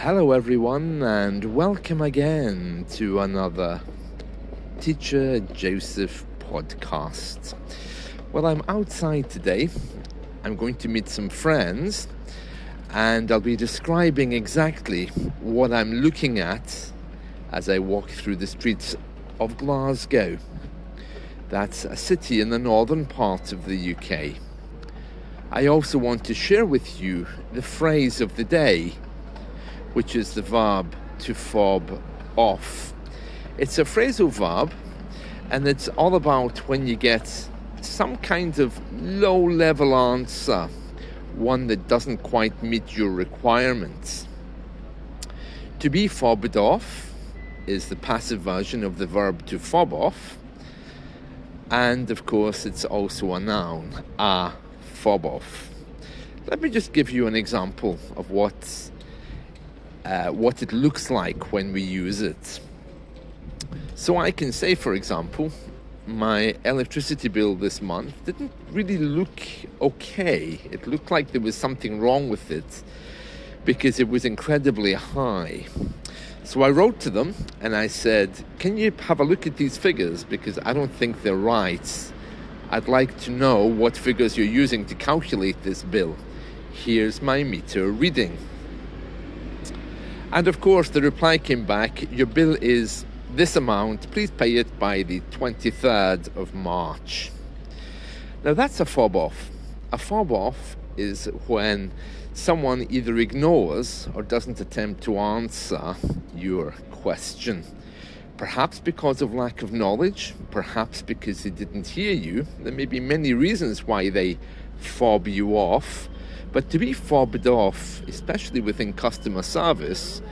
Hello everyone, and welcome again to another Teacher Joseph podcast. Well, I'm outside today. I'm going to meet some friends, and I'll be describing exactly what I'm looking at as I walk through the streets of Glasgow. That's a city in the northern part of the UK. I also want to share with you the phrase of the day, which is the verb to fob off. It's a phrasal verb, and it's all about when you get some kind of low-level answer, one that doesn't quite meet your requirements. To be fobbed off is the passive version of the verb to fob off, and of course it's also a noun, a fob off. Let me just give you an example of what it looks like when we use it. So I can say, for example, my electricity bill this month didn't really look okay. It looked like there was something wrong with it because it was incredibly high. So I wrote to them and I said, can you have a look at these figures, because I don't think they're right. I'd like to know what figures you're using to calculate this bill. Here's my meter reading. And of course, the reply came back, your bill is this amount, please pay it by the 23rd of March. Now that's a fob off. A fob off is when someone either ignores or doesn't attempt to answer your question. Perhaps because of lack of knowledge, perhaps because they didn't hear you. There may be many reasons why they fob you off. But to be fobbed off, especially within customer service,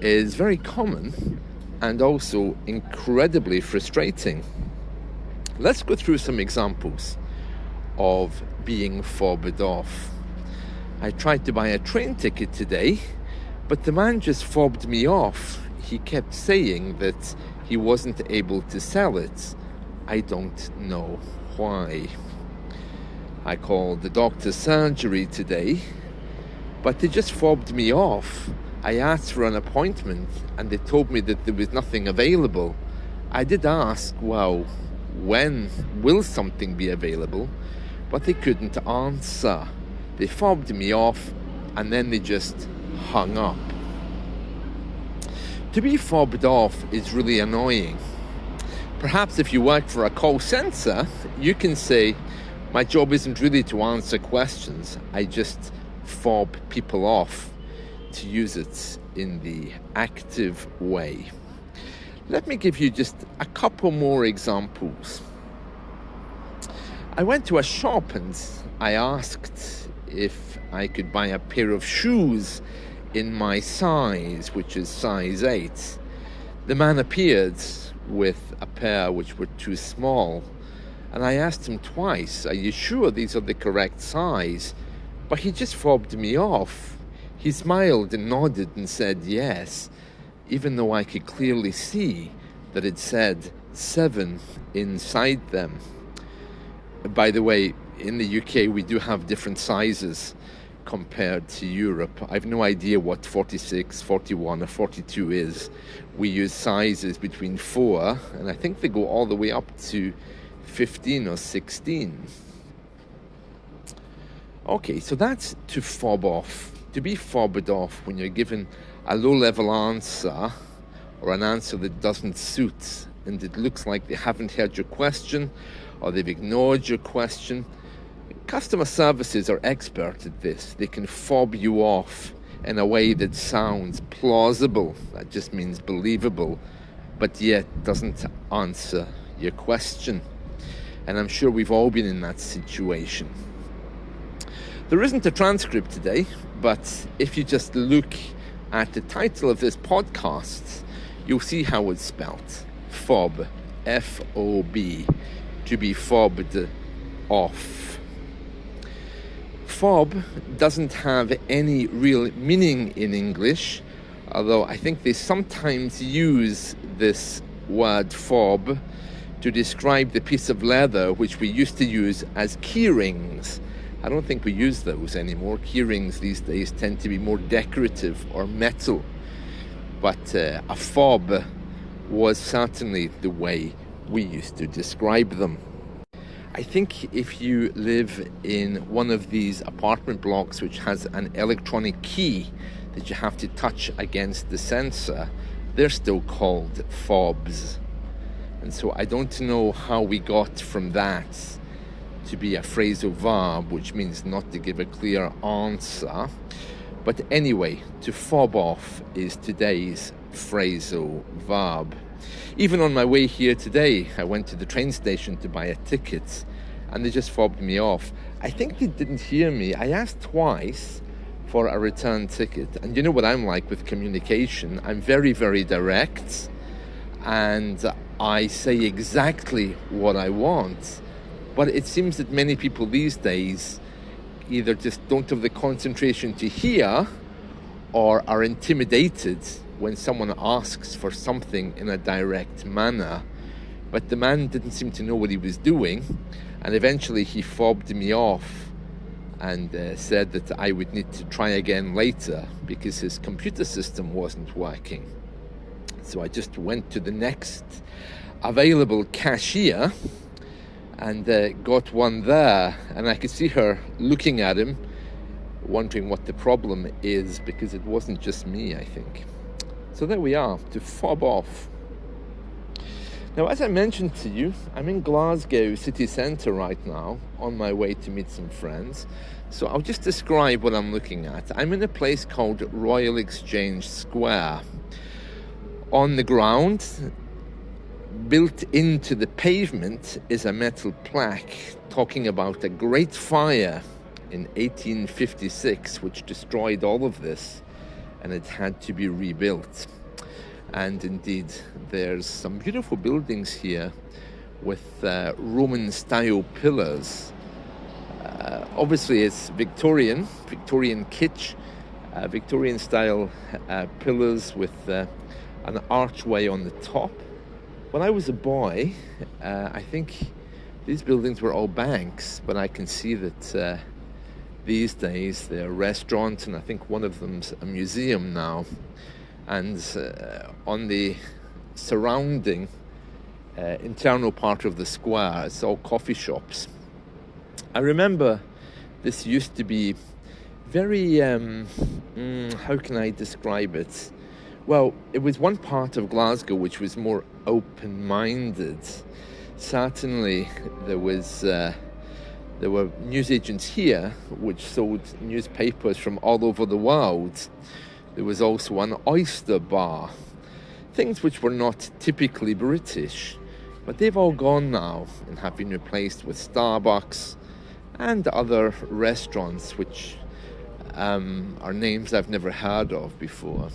is very common and also incredibly frustrating. Let's go through some examples of being fobbed off. I tried to buy a train ticket today, but the man just fobbed me off. He kept saying that he wasn't able to sell it. I don't know why. I called the doctor's surgery today, but they just fobbed me off. I asked for an appointment and they told me that there was nothing available. I did ask, well, when will something be available? But they couldn't answer. They fobbed me off and then they just hung up. To be fobbed off is really annoying. Perhaps if you work for a call center, you can say, my job isn't really to answer questions. I just fob people off, to use it in the active way. Let me give you just a couple more examples. I went to a shop and I asked if I could buy a pair of shoes in my size, which is size 8. The man appeared with a pair which were too small. And I asked him twice, are you sure these are the correct size? But he just fobbed me off. He smiled and nodded and said yes, even though I could clearly see that it said 7 inside them. By the way, in the UK, we do have different sizes compared to Europe. I've no idea what 46, 41 or 42 is. We use sizes between 4, and I think they go all the way up to 15 or 16. Okay, so that's to fob off. To be fobbed off when you're given a low-level answer or an answer that doesn't suit and it looks like they haven't heard your question or they've ignored your question. Customer services are expert at this. They can fob you off in a way that sounds plausible, that just means believable, but yet doesn't answer your question. And I'm sure we've all been in that situation. There isn't a transcript today, but if you just look at the title of this podcast, you'll see how it's spelt. Fob, F-O-B, to be fobbed off. Fob doesn't have any real meaning in English, although I think they sometimes use this word fob to describe the piece of leather which we used to use as key rings. I don't think we use those anymore. Key rings these days tend to be more decorative or metal. but a fob was certainly the way we used to describe them. I think if you live in one of these apartment blocks which has an electronic key that you have to touch against the sensor, they're still called fobs. And so I don't know how we got from that to be a phrasal verb, which means not to give a clear answer. But anyway, to fob off is today's phrasal verb. Even on my way here today, I went to the train station to buy a ticket, and they just fobbed me off. I think they didn't hear me. I asked twice for a return ticket, and you know what I'm like with communication. I'm very, very direct, and I say exactly what I want. But it seems that many people these days either just don't have the concentration to hear or are intimidated when someone asks for something in a direct manner. But the man didn't seem to know what he was doing, and eventually he fobbed me off and said that I would need to try again later because his computer system wasn't working. So I just went to the next available cashier and got one there, and I could see her looking at him, wondering what the problem is, because it wasn't just me, I think. So there we are, to fob off. Now, as I mentioned to you, I'm in Glasgow city centre right now, on my way to meet some friends. So I'll just describe what I'm looking at. I'm in a place called Royal Exchange Square. On the ground, built into the pavement, is a metal plaque talking about a great fire in 1856, which destroyed all of this, and it had to be rebuilt. And indeed, there's some beautiful buildings here with Roman-style pillars. Obviously, it's Victorian kitsch, Victorian-style pillars with an archway on the top. When I was a boy, I think these buildings were all banks, but I can see that these days they're restaurants, and I think one of them's a museum now. And on the surrounding internal part of the square, it's all coffee shops. I remember this used to be very, how can I describe it? Well, it was one part of Glasgow which was more open-minded. Certainly there were newsagents here which sold newspapers from all over the world. There was also an oyster bar, things which were not typically British, but they've all gone now and have been replaced with Starbucks and other restaurants which are names I've never heard of before.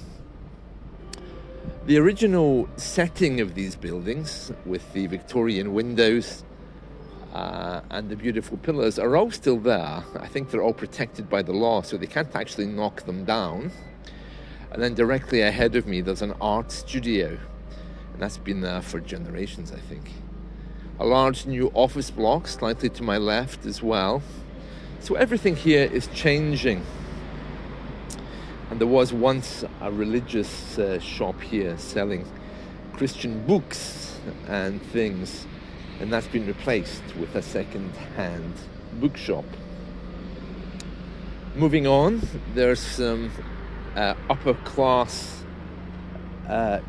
The original setting of these buildings, with the Victorian windows and the beautiful pillars, are all still there. I think they're all protected by the law, so they can't actually knock them down. And then directly ahead of me, there's an art studio, and that's been there for generations, I think. A large new office block slightly to my left as well. So everything here is changing. And there was once a religious shop here selling Christian books and things, and that's been replaced with a second-hand bookshop. Moving on, there's some upper-class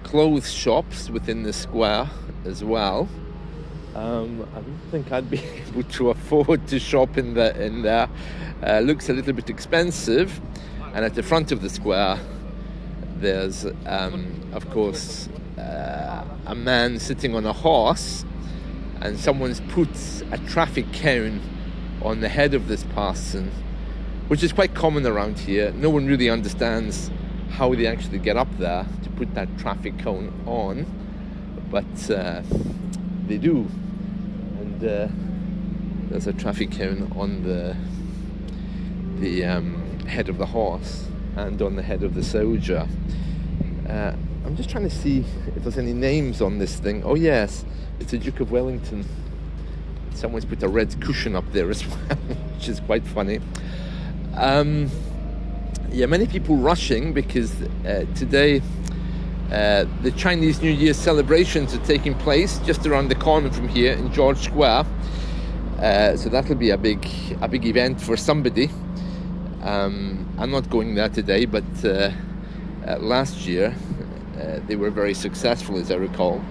clothes shops within the square as well. I don't think I'd be able to afford to shop in there. Looks a little bit expensive. And at the front of the square, there's, of course, a man sitting on a horse, and someone's put a traffic cone on the head of this person, which is quite common around here. No one really understands how they actually get up there to put that traffic cone on, but they do. And there's a traffic cone on the head of the horse and on the head of the soldier. I'm just trying to see if there's any names on this thing. Oh yes, it's a Duke of Wellington. Someone's put a red cushion up there as well, which is quite funny. Many people rushing because today The Chinese New Year celebrations are taking place just around the corner from here in George Square. So that'll be a big event for somebody. I'm not going there today, but last year they were very successful, as I recall.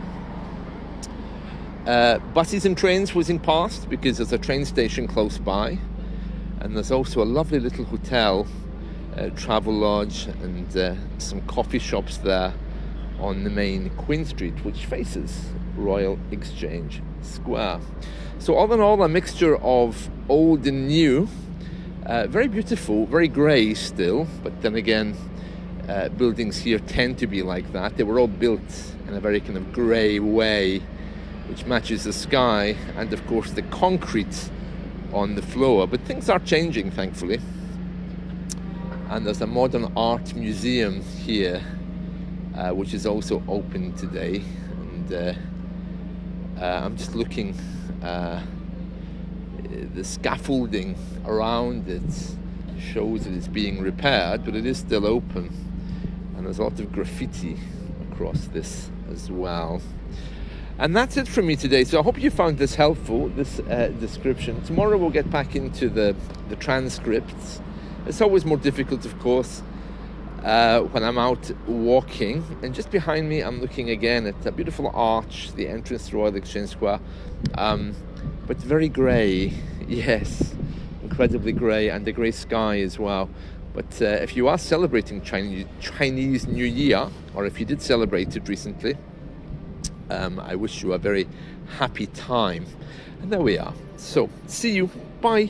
Buses and trains whizzing past because there's a train station close by, and there's also a lovely little hotel, travel lodge, and some coffee shops there on the main Queen Street, which faces Royal Exchange Square. So all in all, a mixture of old and new. Very beautiful, very grey still, but then again, buildings here tend to be like that. They were all built in a very kind of grey way, which matches the sky and of course the concrete on the floor. But things are changing, thankfully. And there's a modern art museum here, which is also open today. And I'm just looking, the scaffolding around it shows that it's being repaired, but it is still open. And there's a lot of graffiti across this as well. And that's it from me today. So I hope you found this helpful, this description. Tomorrow we'll get back into the transcripts. It's always more difficult, of course, when I'm out walking. And just behind me, I'm looking again at a beautiful arch, the entrance to Royal Exchange Square. But very grey, yes, incredibly grey, and the grey sky as well. But if you are celebrating Chinese New Year, or if you did celebrate it recently, I wish you a very happy time. And there we are. So, see you. Bye.